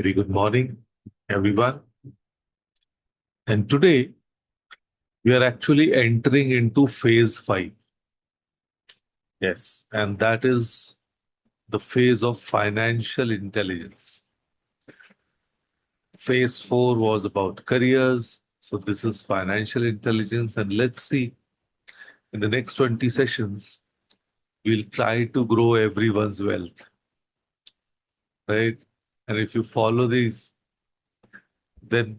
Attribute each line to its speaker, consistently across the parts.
Speaker 1: Very good morning, everyone. And today we are actually entering into phase 5. Yes, and that is the phase of financial intelligence. Phase 4 was about careers. So this is financial intelligence. And let's see, in the next 20 sessions, we'll try to grow everyone's wealth, right? And if you follow these, then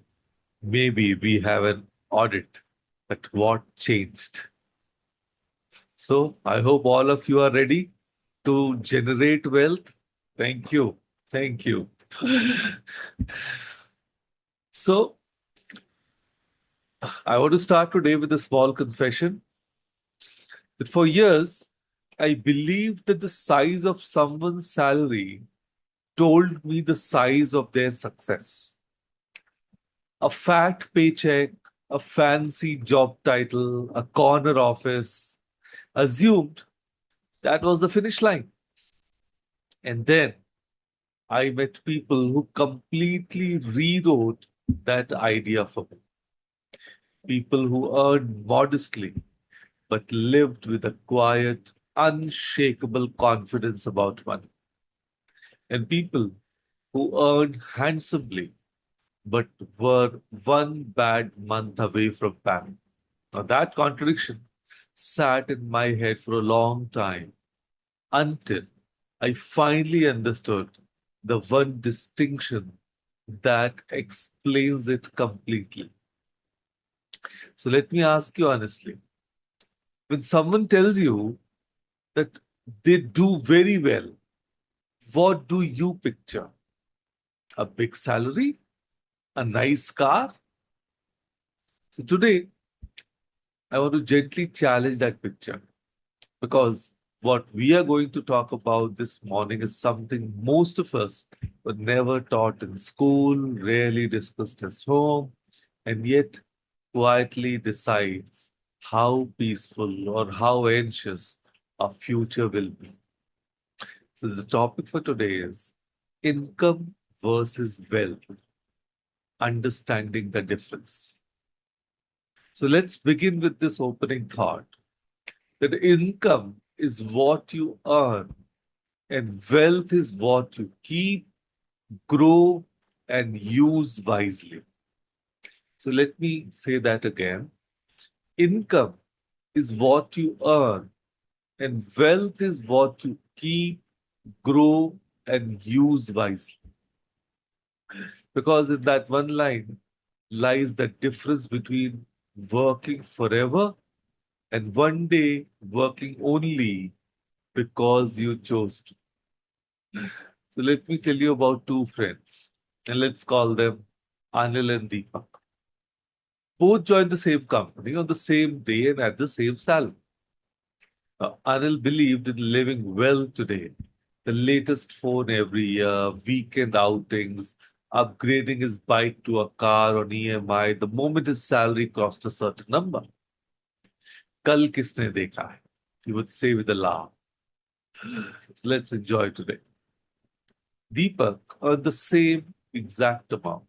Speaker 1: maybe we have an audit at what changed. So I hope all of you are ready to generate wealth. Thank you. Thank you. So I want to start today with a small confession that for years, I believed that the size of someone's salary told me the size of their success. A fat paycheck, a fancy job title, a corner office, assumed that was the finish line. And then I met people who completely rewrote that idea for me. People who earned modestly but lived with a quiet, unshakable confidence about money. And people who earned handsomely but were one bad month away from panic. Now, that contradiction sat in my head for a long time until I finally understood the one distinction that explains it completely. So let me ask you honestly, when someone tells you that they do very well, what do you picture? A big salary? A nice car? So today, I want to gently challenge that picture because what we are going to talk about this morning is something most of us were never taught in school, rarely discussed at home, and yet quietly decides how peaceful or how anxious our future will be. So, the topic for today is income versus wealth, understanding the difference. So, let's begin with this opening thought that income is what you earn and wealth is what you keep, grow, and use wisely. So, let me say that again. Income is what you earn and wealth is what you keep, grow, and use wisely. Because in that one line lies the difference between working forever and one day working only because you chose to. So let me tell you about two friends, and let's call them Anil and Deepak. Both joined the same company on the same day and at the same salary. Anil believed in living well today, the latest phone every year, weekend outings, upgrading his bike to a car on EMI the moment his salary crossed a certain number. Kal kisne dekha hai? He would say with a laugh. So let's enjoy today. Deepak earned the same exact amount,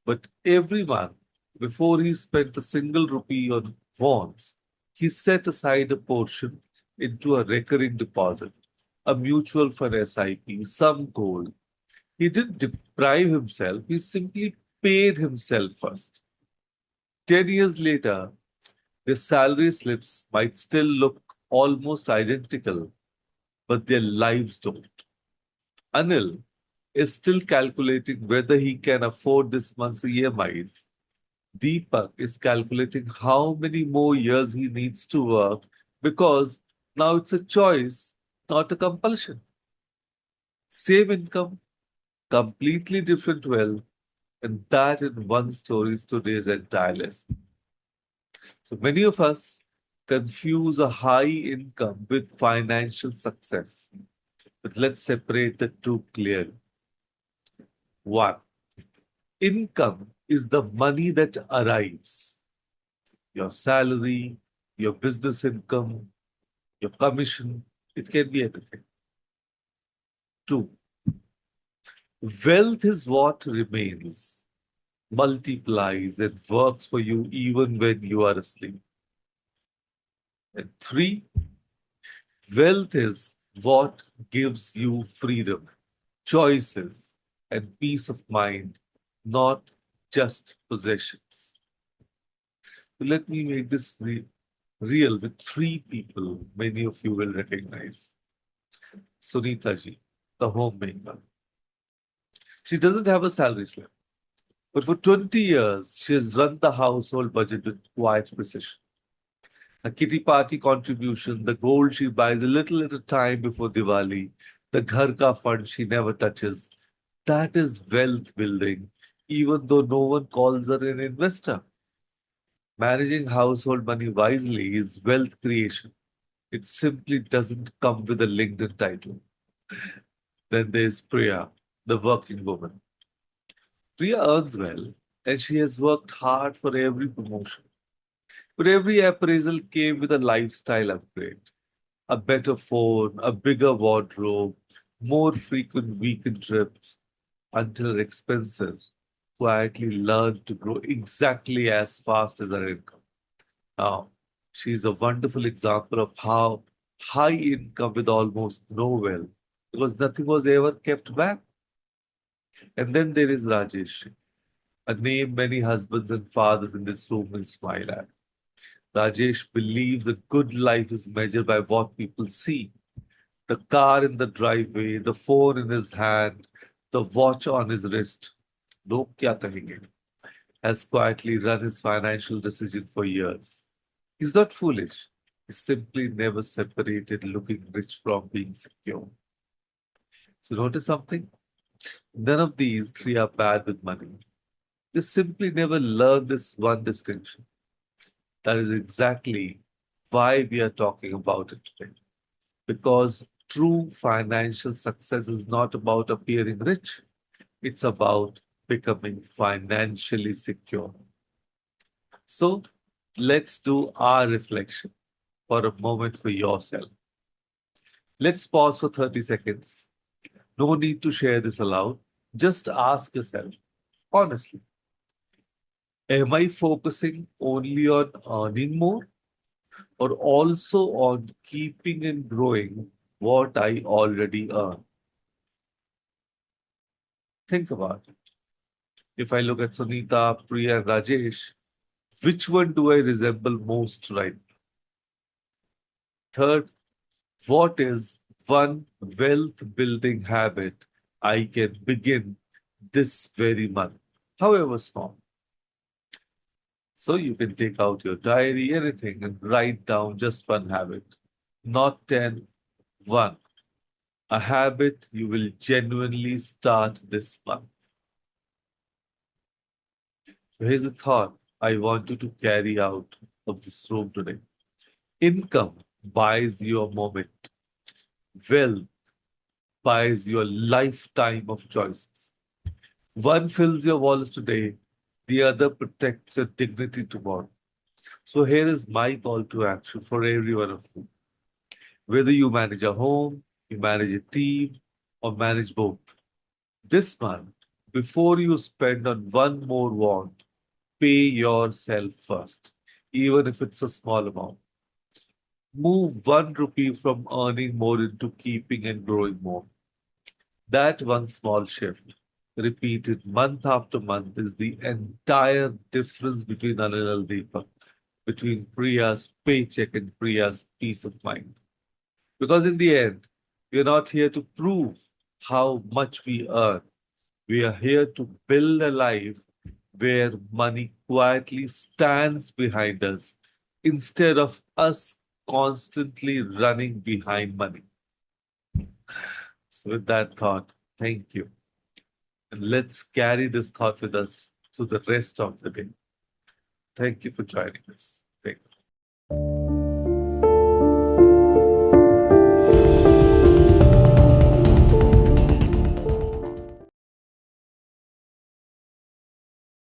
Speaker 1: but every month, before he spent a single rupee on wants, he set aside a portion into a recurring deposit, a mutual fund SIP, some gold. He didn't deprive himself, he simply paid himself first. 10 years later, their salary slips might still look almost identical, but their lives don't. Anil is still calculating whether he can afford this month's EMIs. Deepak is calculating how many more years he needs to work because now it's a choice, not a compulsion. Same income, completely different wealth, and that in one story is today's entire lesson. So many of us confuse a high income with financial success. But let's separate the two clearly. One, income is the money that arrives. Your salary, your business income, your commission, it can be anything. Two, Wealth is what remains, multiplies, and works for you even when you are asleep. And three, wealth is what gives you freedom, choices, and peace of mind, not just possessions. So let me make this real with three people many of you will recognize. Sunita ji, the homemaker. She doesn't have a salary slip, but for 20 years, she has run the household budget with quiet precision. A kitty party contribution, the gold she buys a little at a time before Diwali, the ghar ka fund she never touches. That is wealth building, even though no one calls her an investor. Managing household money wisely is wealth creation. It simply doesn't come with a LinkedIn title. Then there's Priya, the working woman. Priya earns well, and she has worked hard for every promotion. But every appraisal came with a lifestyle upgrade. A better phone, a bigger wardrobe, more frequent weekend trips, until her expenses quietly learned to grow exactly as fast as her income. Now, she's a wonderful example of how high income with almost no wealth, because nothing was ever kept back. And then there is Rajesh, a name many husbands and fathers in this room will smile at. Rajesh believes a good life is measured by what people see. The car in the driveway, the phone in his hand, the watch on his wrist. Log kya kahenge? Has quietly run his financial decision for years. He's not foolish. He simply never separated looking rich from being secure. So notice something? None of these three are bad with money. They simply never learn this one distinction. That is exactly why we are talking about it today. Because true financial success is not about appearing rich, it's about becoming financially secure. So let's do our reflection for a moment for yourself. Let's pause for 30 seconds. No need to share this aloud. Just ask yourself honestly, am I focusing only on earning more or also on keeping and growing what I already earn? Think about it. If I look at Sunita, Priya, Rajesh, which one do I resemble most right? Third, what is one wealth building habit I can begin this very month, however small? So you can take out your diary, anything, and write down just one habit, not 10, one. A habit you will genuinely start this month. So here's a thought I want you to carry out of this room today. Income buys your moment. Wealth buys your lifetime of choices. One fills your wallet today, the other protects your dignity tomorrow. So here is my call to action for every one of you. Whether you manage a home, you manage a team, or manage both. This month, before you spend on one more want, pay yourself first, even if it's a small amount. Move 1 rupee from earning more into keeping and growing more. That one small shift, repeated month after month, is the entire difference between Anil and Deepak, between Priya's paycheck and Priya's peace of mind. Because in the end, we are not here to prove how much we earn. We are here to build a life where money quietly stands behind us instead of us constantly running behind money. So, with that thought, thank you. And let's carry this thought with us to the rest of the day. Thank you for joining us.